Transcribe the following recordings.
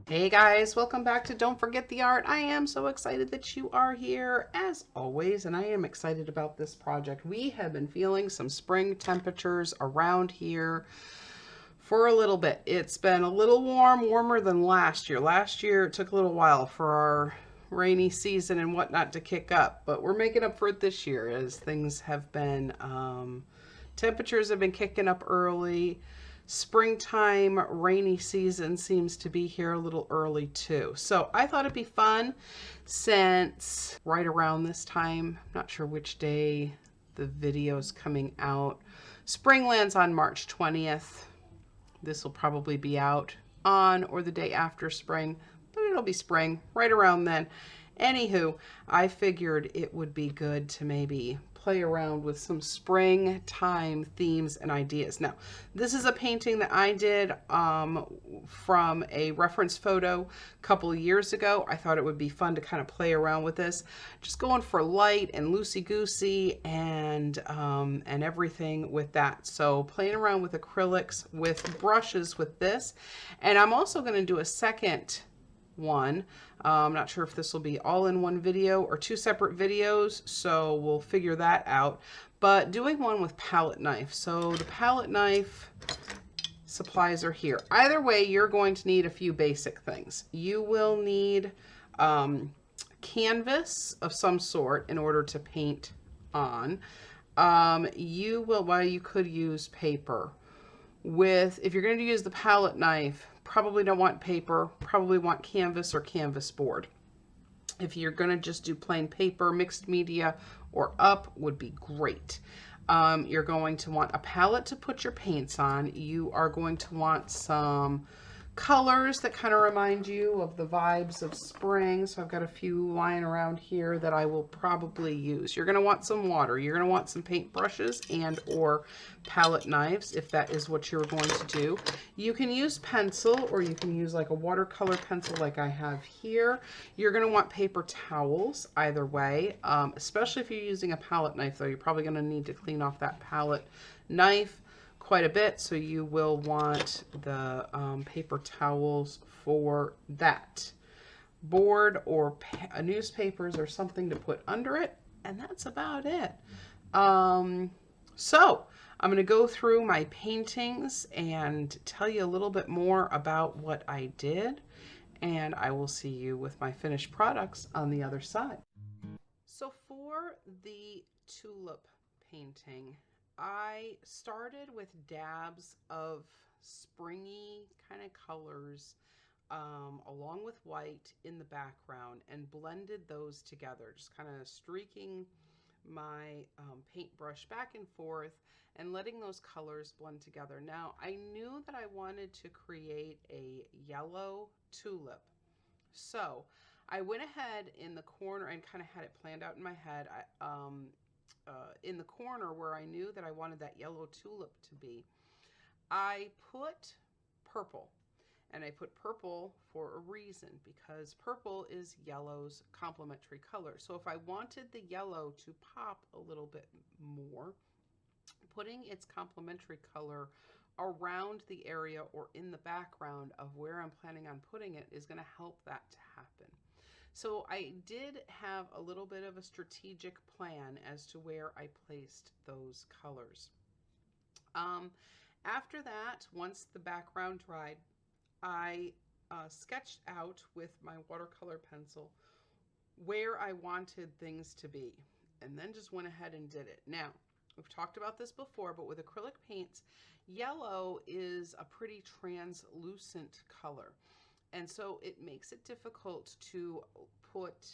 Hey guys, welcome back to Don't Forget the Art. I am so excited that you are here as always, and I am excited about this project. We have been feeling some spring temperatures around here for a little bit. It's been a little warmer than last year. Last year it took a little while for our rainy season and whatnot to kick up, but we're making up for it this year as things have been, temperatures have been kicking up early. Springtime rainy season seems to be here a little early too. So I thought it'd be fun since right around this time, I'm not sure which day the video's coming out. Spring lands on March 20th. This will probably be out on or the day after spring, but it'll be spring right around then. Anywho, I figured it would be good to maybe play around with some springtime themes and ideas. Now, this is a painting that I did from a reference photo a couple of years ago. I thought it would be fun to kind of play around with this. Just going for light and loosey-goosey and everything with that. So playing around with acrylics, with brushes with this. And I'm also going to do a second one. I'm not sure if this will be all in one video or two separate videos, so we'll figure that out. But doing one with palette knife. So the palette knife supplies are here. Either way, you're going to need a few basic things. You will need canvas of some sort in order to paint on. You could use paper. If you're going to use the palette knife, probably don't want paper, probably want canvas or canvas board. If you're going to just do plain paper, mixed media, or up would be great. You're going to want a palette to put your paints on. You are going to want some colors that kind of remind you of the vibes of spring. So I've got a few lying around here that I will probably use. You're going to want some water. You're going to want some paint brushes and or palette knives if that is what you're going to do. You can use pencil or you can use like a watercolor pencil like I have here. You're going to want paper towels either way, especially if you're using a palette knife though. You're probably going to need to clean off that palette knife quite a bit, so you will want the paper towels for that. Board or newspapers or something to put under it, and that's about it. So I'm going to go through my paintings and tell you a little bit more about what I did, and I will see you with my finished products on the other side. So for the tulip painting, I started with dabs of springy kind of colors along with white in the background and blended those together, just kind of streaking my paintbrush back and forth and letting those colors blend together. Now, I knew that I wanted to create a yellow tulip. So I went ahead in the corner and kind of had it planned out in my head. In the corner where I knew that I wanted that yellow tulip to be, I put purple. And I put purple for a reason, because purple is yellow's complementary color. So if I wanted the yellow to pop a little bit more, putting its complementary color around the area or in the background of where I'm planning on putting it is going to help that to happen. So I did have a little bit of a strategic plan as to where I placed those colors. After that, once the background dried, I sketched out with my watercolor pencil where I wanted things to be, and then just went ahead and did it. Now, we've talked about this before, but with acrylic paints, yellow is a pretty translucent color. And so it makes it difficult to put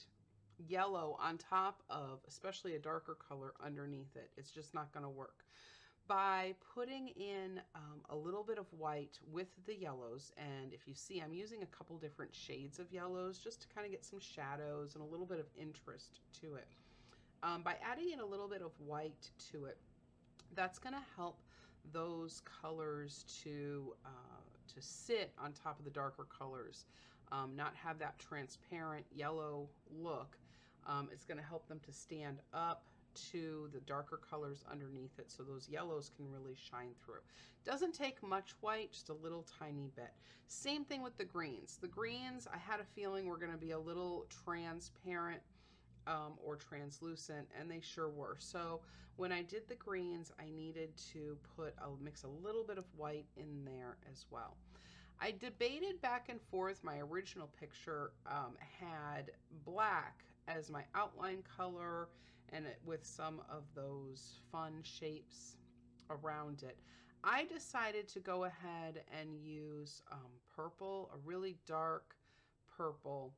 yellow on top of, especially a darker color underneath it. It's just not going to work. By putting in a little bit of white with the yellows, and if you see, I'm using a couple different shades of yellows just to kind of get some shadows and a little bit of interest to it. By adding in a little bit of white to it, That's going to help those colors to sit on top of the darker colors, not have that transparent yellow look. It's going to help them to stand up to the darker colors underneath it, so those yellows can really shine through. Doesn't take much white, just a little tiny bit. Same thing with the greens. The greens, I had a feeling were going to be a little transparent or translucent, and they sure were. So when I did the greens, I needed to mix a little bit of white in there as well. I debated back and forth. My original picture had black as my outline color, and with some of those fun shapes around it. I decided to go ahead and use purple, a really dark purple,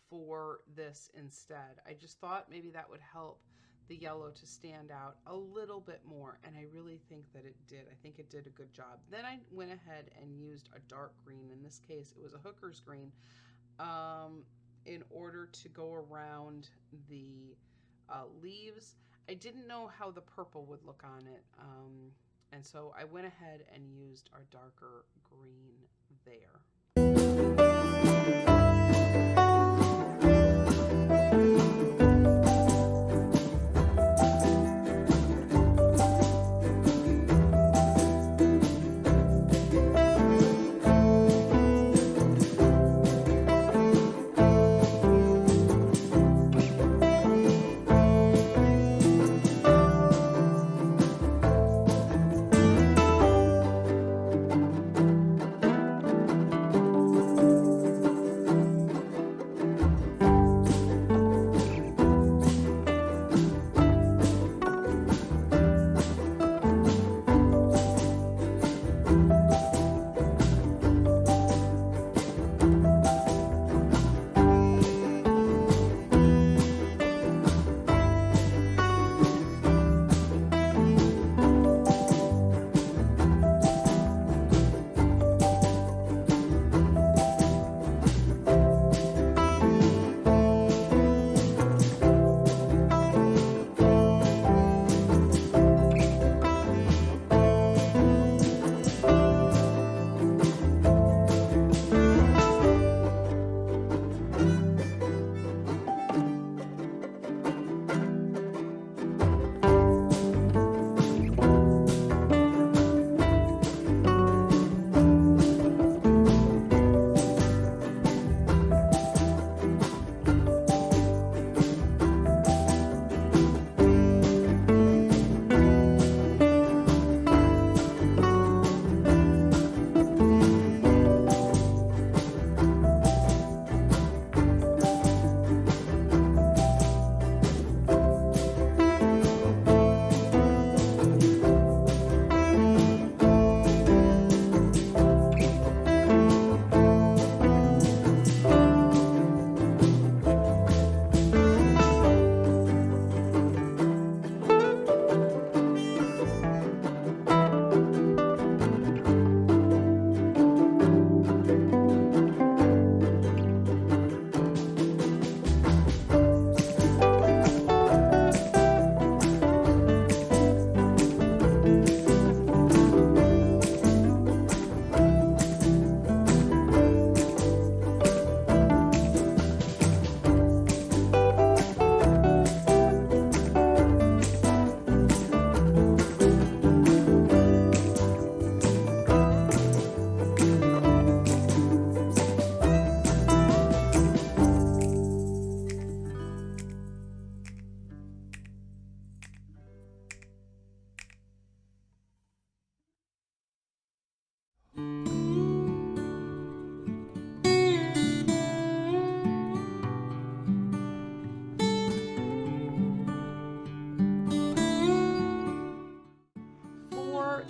for this instead. I just thought maybe that would help the yellow to stand out a little bit more, and I really think that it did. I think it did a good job. Then I went ahead and used a dark green. In this case, it was a hooker's green, in order to go around the leaves. I didn't know how the purple would look on it, and so I went ahead and used our darker green there.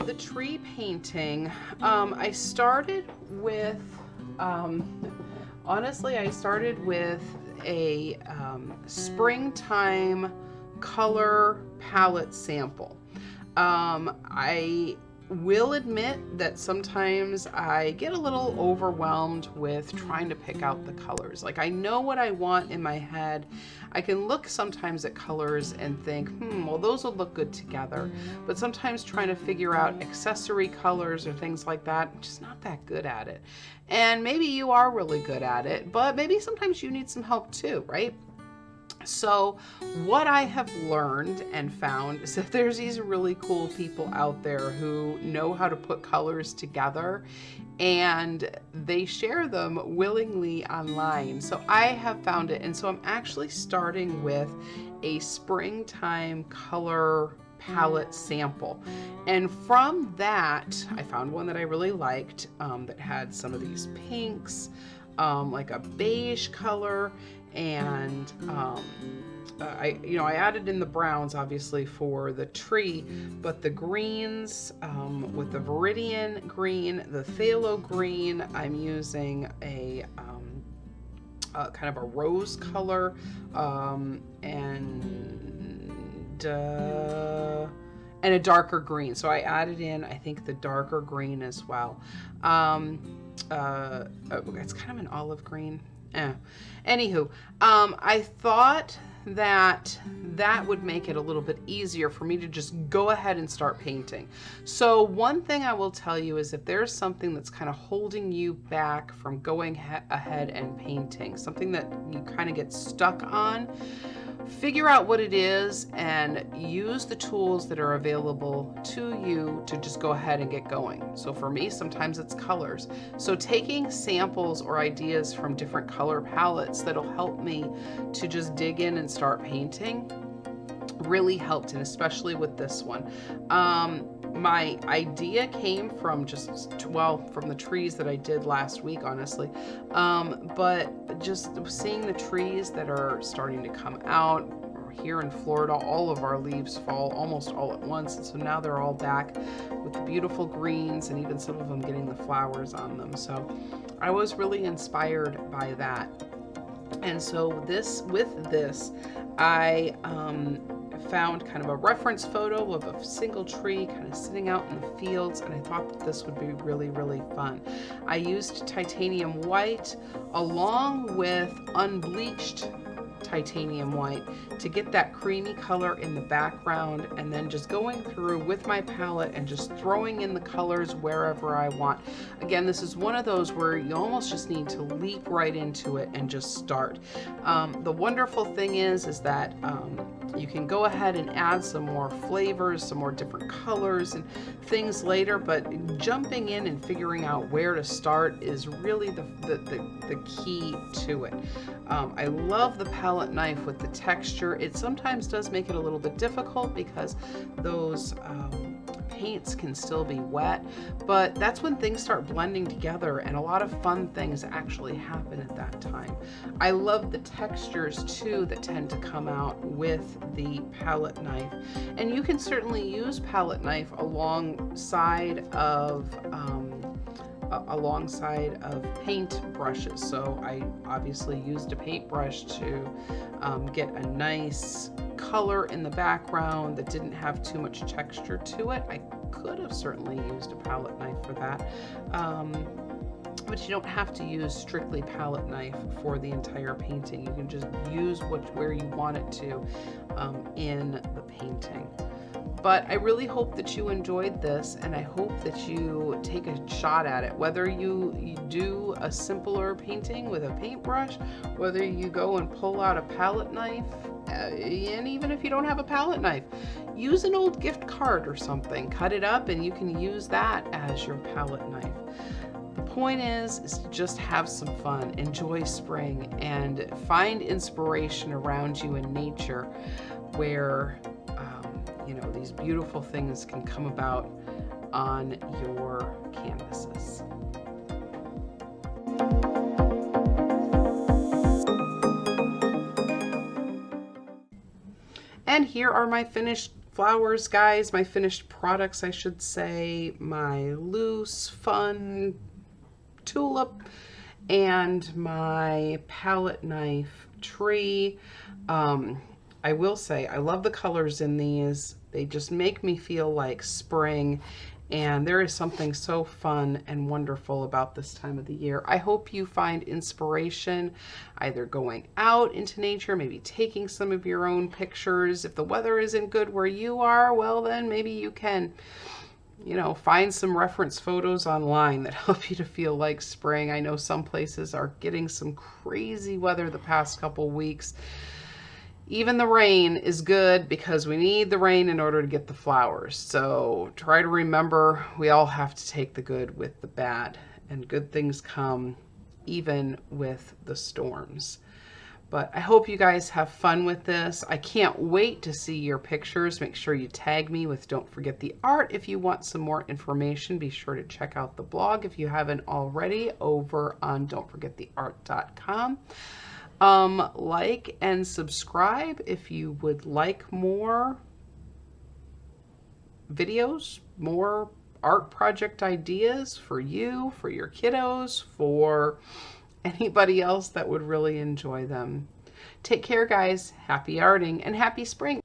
The tree painting, I started with, honestly, I started with a springtime color palette sample. I will admit that sometimes I get a little overwhelmed with trying to pick out the colors. Like, I know what I want in my head. I can look sometimes at colors and think, well, those would look good together. But sometimes trying to figure out accessory colors or things like that, I'm just not that good at it. And maybe you are really good at it, but maybe sometimes you need some help too, right? So what I have learned and found is that there's these really cool people out there who know how to put colors together, and they share them willingly online. So I have found it, and so I'm actually starting with a springtime color palette sample. And from that, I found one that I really liked, that had some of these pinks, like a beige color, and I added in the browns obviously for the tree, but the greens, with the Viridian green, the phthalo green, I'm using a kind of a rose color, and a darker green. So I added in, I think, the darker green as well. It's kind of an olive green. Anywho, I thought that would make it a little bit easier for me to just go ahead and start painting. So one thing I will tell you is if there's something that's kind of holding you back from going ahead and painting, something that you kind of get stuck on, figure out what it is and use the tools that are available to you to just go ahead and get going. So for me, sometimes it's colors. So taking samples or ideas from different color palettes that'll help me to just dig in and start painting really helped, and especially with this one. My idea came from from the trees that I did last week, honestly. But just seeing the trees that are starting to come out. Here in Florida, all of our leaves fall almost all at once, and so now they're all back with the beautiful greens, and even some of them getting the flowers on them. So I was really inspired by that. And so with this, I found kind of a reference photo of a single tree kind of sitting out in the fields, and I thought that this would be really, really fun. I used titanium white along with unbleached titanium white to get that creamy color in the background, and then just going through with my palette and just throwing in the colors wherever I want. Again, this is one of those where you almost just need to leap right into it and just start. The wonderful thing is that you can go ahead and add some more flavors, some more different colors and things later, but jumping in and figuring out where to start is really the key to it. I love the palette knife with the texture. It sometimes does make it a little bit difficult because those paints can still be wet, but that's when things start blending together and a lot of fun things actually happen at that time. I love the textures too that tend to come out with the palette knife, and you can certainly use palette knife alongside of paint brushes. So I obviously used a paintbrush to get a nice color in the background that didn't have too much texture to it. I could have certainly used a palette knife for that, but you don't have to use strictly palette knife for the entire painting. You can just use where you want it to in the painting. But I really hope that you enjoyed this, and I hope that you take a shot at it. Whether you do a simpler painting with a paintbrush, whether you go and pull out a palette knife, and even if you don't have a palette knife, use an old gift card or something. Cut it up and you can use that as your palette knife. The point is to just have some fun, enjoy spring, and find inspiration around you in nature where these beautiful things can come about on your canvases. And here are my finished flowers, guys, my finished products, I should say, my loose, fun tulip, and my palette knife tree. I will say, I love the colors in these. They just make me feel like spring, And there is something so fun and wonderful about this time of the year. I hope you find inspiration either going out into nature, maybe taking some of your own pictures. If the weather isn't good where you are, well, then maybe you can, you know, find some reference photos online that help you to feel like spring. I know some places are getting some crazy weather the past couple weeks. Even the rain is good because we need the rain in order to get the flowers. So try to remember we all have to take the good with the bad, and good things come even with the storms. But I hope you guys have fun with this. I can't wait to see your pictures. Make sure you tag me with Don't Forget the Art. If you want some more information, be sure to check out the blog if you haven't already over on don'tforgettheart.com. Like and subscribe if you would like more videos, more art project ideas for you, for your kiddos, for anybody else that would really enjoy them. Take care, guys. Happy arting and happy spring.